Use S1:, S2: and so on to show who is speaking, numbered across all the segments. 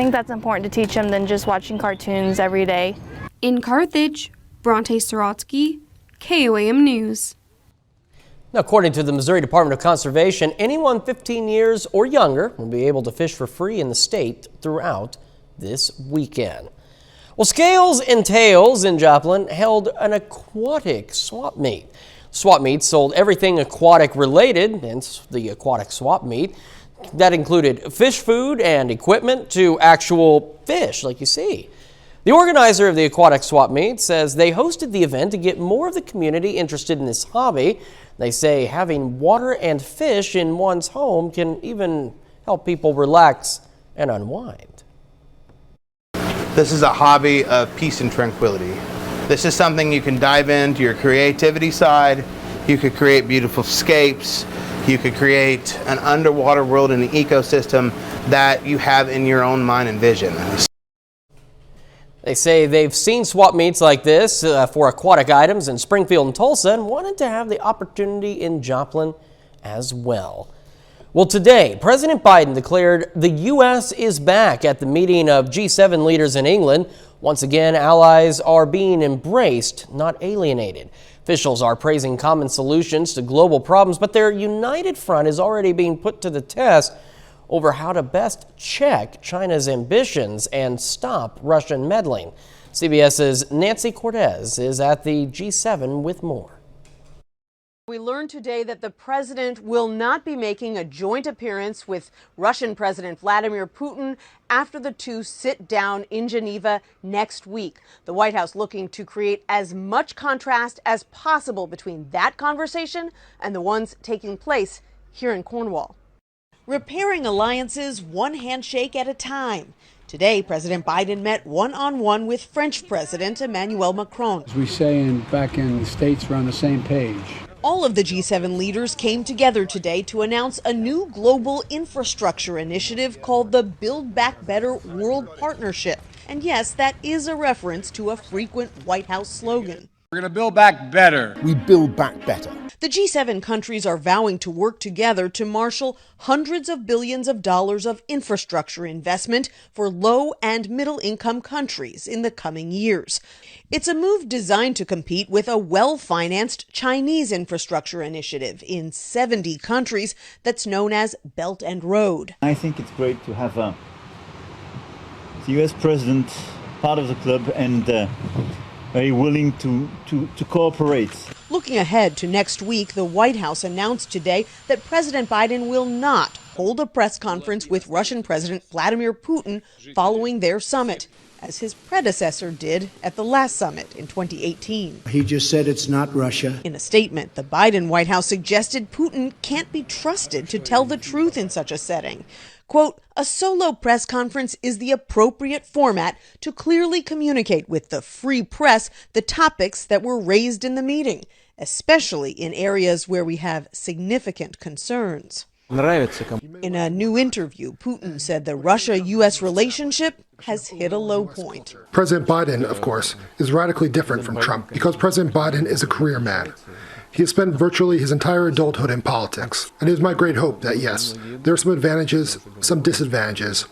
S1: I think that's important to teach them than just watching cartoons every day.
S2: In Carthage, Bronte Sorotsky, KOAM News.
S3: Now, according to the Missouri Department of Conservation, anyone 15 years or younger will be able to fish for free in the state throughout this weekend. Well, Scales and Tails in Joplin held an aquatic swap meet. Swap meet sold everything aquatic related, hence the aquatic swap meet. That included fish food and equipment to actual fish, like you see. The organizer of the aquatic swap meet says they hosted the event to get more of the community interested in this hobby. They say having water and fish in one's home can even help people relax and unwind.
S4: This is a hobby of peace and tranquility. This is something you can dive into your creativity side. You could create beautiful scapes. You could create an underwater world and an ecosystem that you have in your own mind and vision.
S3: They say they've seen swap meets like this for aquatic items in Springfield and Tulsa and wanted to have the opportunity in Joplin as well. Well, today, President Biden declared the U.S. is back at the meeting of G7 leaders in England. Once again, allies are being embraced, not alienated. Officials are praising common solutions to global problems, but their united front is already being put to the test over how to best check China's ambitions and stop Russian meddling. CBS's Nancy Cortez is at the G7 with more.
S5: We learned today that the president will not be making a joint appearance with Russian President Vladimir Putin after the two sit down in Geneva next week. The White House looking to create as much contrast as possible between that conversation and the ones taking place here in Cornwall. Repairing alliances one handshake at a time. Today, President Biden met one-on-one with French President Emmanuel Macron.
S6: As we say back in the States, we're on the same page.
S5: All of the G7 leaders came together today to announce a new global infrastructure initiative called the Build Back Better World Partnership. And yes, that is a reference to a frequent White House slogan.
S7: We're going to build back better.
S8: We build back better.
S5: The G7 countries are vowing to work together to marshal hundreds of billions of dollars of infrastructure investment for low and middle income countries in the coming years. It's a move designed to compete with a well-financed Chinese infrastructure initiative in 70 countries that's known as Belt and Road.
S9: I think it's great to have the U.S. president part of the club and very willing to cooperate.
S5: Looking ahead to next week, the White House announced today that President Biden will not hold a press conference with Russian President Vladimir Putin following their summit, as his predecessor did at the last summit in 2018.
S10: He just said it's not Russia.
S5: In a statement, the Biden White House suggested Putin can't be trusted to tell the truth in such a setting. Quote, a solo press conference is the appropriate format to clearly communicate with the free press the topics that were raised in the meeting, especially in areas where we have significant concerns. In a new interview, Putin said the Russia-U.S. relationship has hit a low point.
S11: President Biden, of course, is radically different from Trump because President Biden is a career man. He has spent virtually his entire adulthood in politics, and it is my great hope that, yes, there are some advantages, some disadvantages,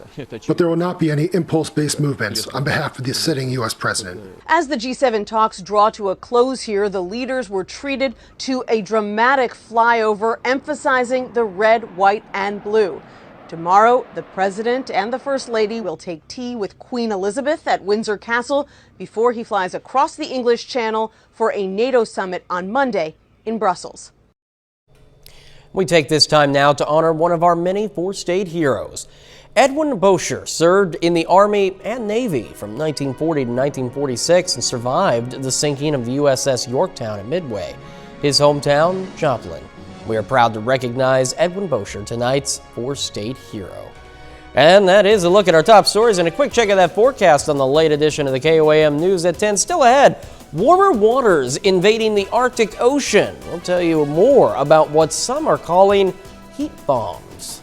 S11: but there will not be any impulse-based movements on behalf of the sitting U.S. president.
S5: As the G7 talks draw to a close here, the leaders were treated to a dramatic flyover emphasizing the red, white, and blue. Tomorrow, the president and the first lady will take tea with Queen Elizabeth at Windsor Castle before he flies across the English Channel for a NATO summit on Monday in Brussels.
S3: We take this time now to honor one of our many four-state heroes. Edwin Bossier served in the Army and Navy from 1940 to 1946 and survived the sinking of the USS Yorktown at Midway. His hometown, Joplin. We are proud to recognize Edwin Bossier, tonight's four-state hero. And that is a look at our top stories and a quick check of that forecast on the late edition of the KOAM News at 10. Still ahead, warmer waters invading the Arctic Ocean. We'll tell you more about what some are calling heat bombs.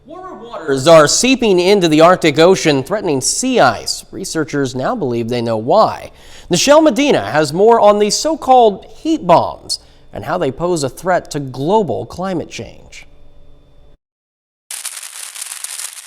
S3: Warmer waters are seeping into the Arctic Ocean, threatening sea ice. Researchers now believe they know why. Nichelle Medina has more on these so-called heat bombs and how they pose a threat to global climate change.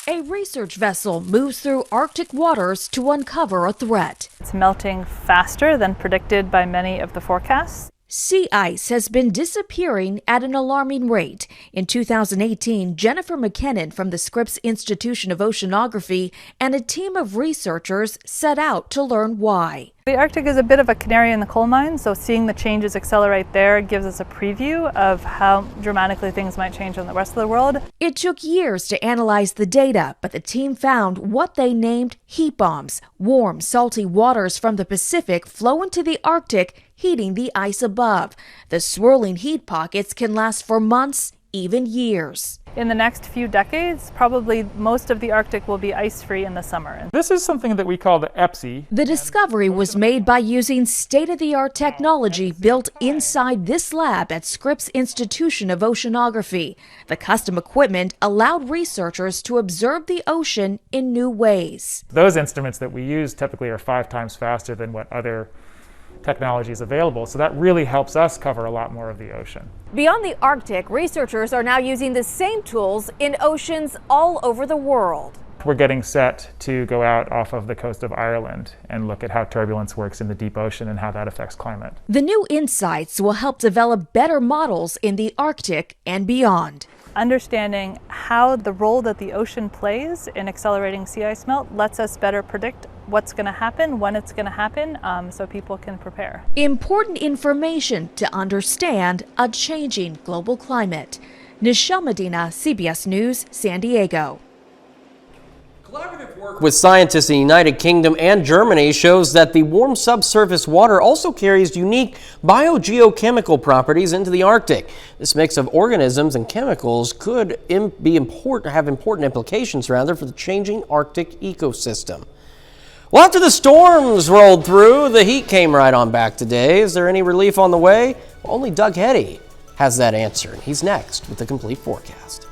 S7: A research vessel moves through Arctic waters to uncover a threat.
S1: It's melting faster than predicted by many of the forecasts.
S7: Sea ice has been disappearing at an alarming rate. In 2018, Jennifer McKinnon from the Scripps Institution of Oceanography and a team of researchers set out to learn why.
S1: The Arctic is a bit of a canary in the coal mine, so seeing the changes accelerate there gives us a preview of how dramatically things might change in the rest of the world.
S7: It took years to analyze the data, but the team found what they named heat bombs. Warm, salty waters from the Pacific flow into the Arctic, heating the ice above. The swirling heat pockets can last for months, even years.
S1: In the next few decades, probably most of the Arctic will be ice-free in the summer.
S8: This is something that we call the EPSI.
S7: The discovery was made by using state-of-the-art technology built inside this lab at Scripps Institution of Oceanography. The custom equipment allowed researchers to observe the ocean in new ways.
S8: Those instruments that we use typically are 5 times faster than what other technology is available, so that really helps us cover a lot more of the ocean.
S7: Beyond the Arctic, researchers are now using the same tools in oceans all over the world.
S8: We're getting set to go out off of the coast of Ireland and look at how turbulence works in the deep ocean and how that affects climate.
S7: The new insights will help develop better models in the Arctic and beyond.
S1: Understanding how the role that the ocean plays in accelerating sea ice melt lets us better predict what's going to happen, when it's going to happen, so people can prepare.
S7: Important information to understand a changing global climate. Nichelle Medina, CBS News, San Diego.
S3: Collaborative work with scientists in the United Kingdom and Germany shows that the warm subsurface water also carries unique biogeochemical properties into the Arctic. This mix of organisms and chemicals could have important implications for the changing Arctic ecosystem. Well, after the storms rolled through, the heat came right on back today. Is there any relief on the way? Well, only Doug Heady has that answer. He's next with the complete forecast.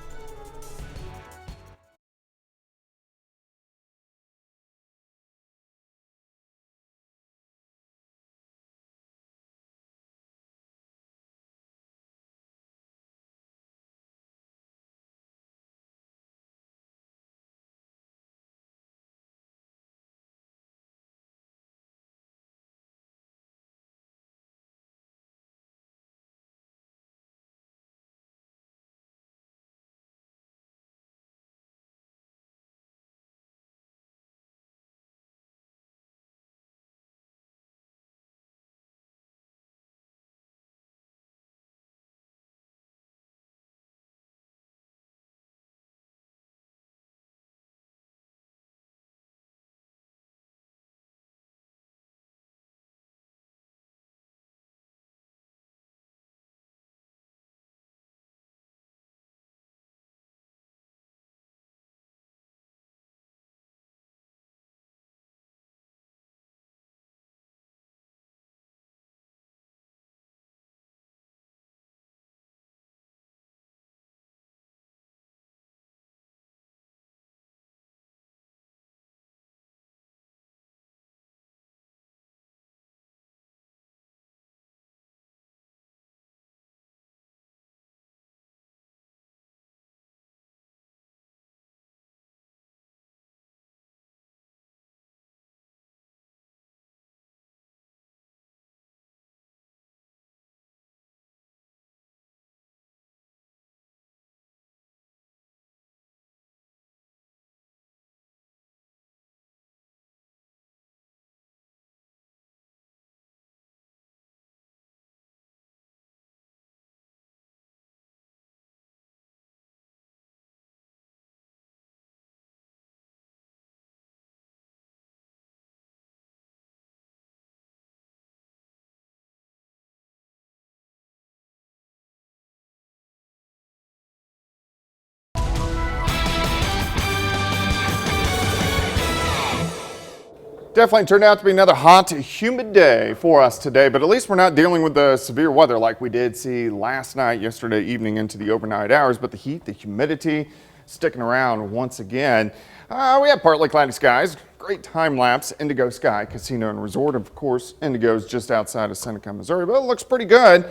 S12: Definitely turned out to be another hot, humid day for us today, but at least we're not dealing with the severe weather like we did see last night, yesterday evening into the overnight hours. But the heat, the humidity, sticking around once again. We have partly cloudy skies, great time-lapse Indigo Sky Casino and Resort. Of course, Indigo's just outside of Seneca, Missouri, but it looks pretty good.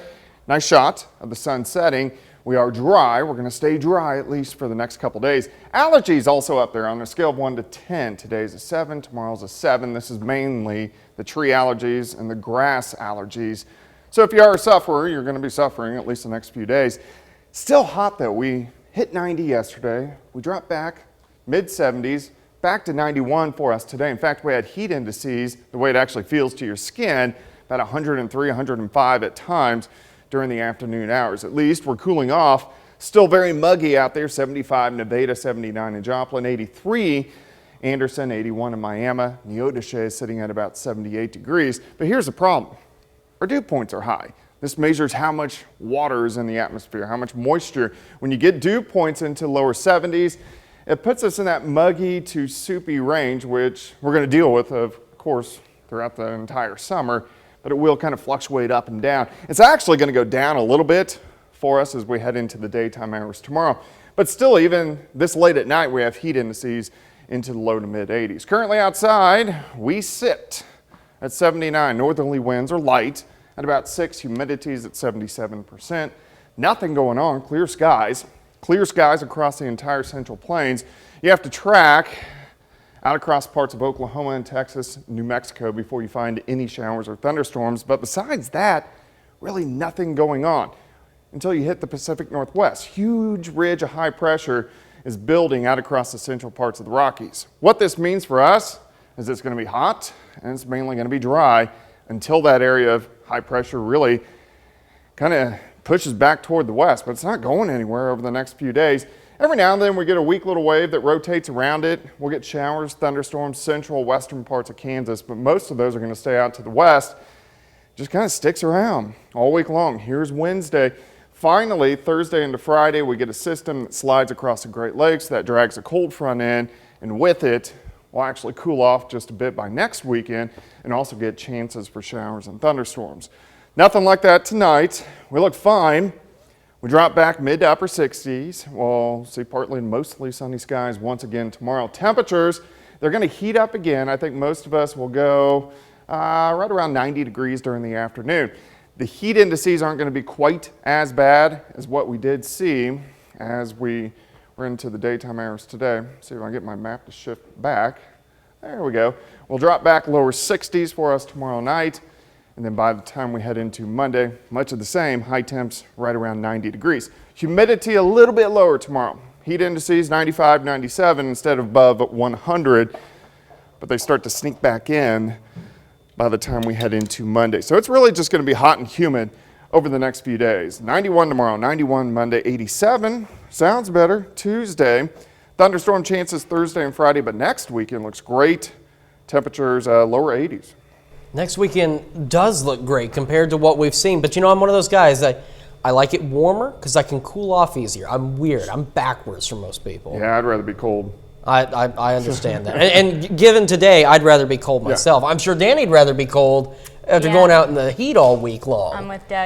S12: Nice shot of the sun setting. We are dry. We're going to stay dry at least for the next couple days. Allergies also up there on a scale of 1 to 10. Today's a 7, tomorrow's a 7. This is mainly the tree allergies and the grass allergies. So if you are a sufferer, you're going to be suffering at least the next few days. Still hot though. We hit 90 yesterday. We dropped back mid-70s, back to 91 for us today. In fact, we had heat indices, the way it actually feels to your skin, about 103, 105 at times during the afternoon hours. At least we're cooling off. Still very muggy out there, 75 in Nevada, 79 in Joplin, 83 Anderson, 81 in Miami. Neodesha is sitting at about 78 degrees. But here's the problem. Our dew points are high. This measures how much water is in the atmosphere, how much moisture. When you get dew points into lower 70s, it puts us in that muggy to soupy range, which we're going to deal with, of course, throughout the entire summer, but it will kind of fluctuate up and down. It's actually going to go down a little bit for us as we head into the daytime hours tomorrow. But still, even this late at night, we have heat indices into the low to mid 80s. Currently outside, we sit at 79. Northerly winds are light at about 6, humidities at 77%. Nothing going on, clear skies. Clear skies across the entire Central Plains. You have to track out across parts of Oklahoma and Texas, New Mexico before you find any showers or thunderstorms. But besides that, really nothing going on until you hit the Pacific Northwest. Huge ridge of high pressure is building out across the central parts of the Rockies. What this means for us is it's going to be hot and it's mainly going to be dry until that area of high pressure really kind of pushes back toward the west, but it's not going anywhere over the next few days. Every now and then we get a weak little wave that rotates around it. We'll get showers, thunderstorms, central, western parts of Kansas, but most of those are going to stay out to the west. Just kind of sticks around all week long. Here's Wednesday. Finally, Thursday into Friday, we get a system that slides across the Great Lakes that drags a cold front in, and with it, we'll actually cool off just a bit by next weekend and also get chances for showers and thunderstorms. Nothing like that tonight. We look fine. We drop back mid to upper 60s. We'll see partly and mostly sunny skies once again tomorrow. Temperatures, they're going to heat up again. I think most of us will go right around 90 degrees during the afternoon. The heat indices aren't going to be quite as bad as what we did see as we were into the daytime hours today. See if I can get my map to shift back. There we go. We'll drop back lower 60s for us tomorrow night. And then by the time we head into Monday, much of the same, high temps right around 90 degrees. Humidity a little bit lower tomorrow. Heat indices 95, 97 instead of above 100, but they start to sneak back in by the time we head into Monday. So it's really just going to be hot and humid over the next few days. 91 tomorrow, 91 Monday, 87. Sounds better. Tuesday. Thunderstorm chances Thursday and Friday, but next weekend looks great. Temperatures lower 80s.
S3: Next weekend does look great compared to what we've seen, but you know, I'm one of those guys that I like it warmer because I can cool off easier. I'm weird. I'm backwards for most people.
S12: Yeah, I'd rather be cold.
S3: I understand that. And given today, I'd rather be cold myself. Yeah. I'm sure Danny'd rather be cold after going out in the heat all week long.
S1: I'm with Dad.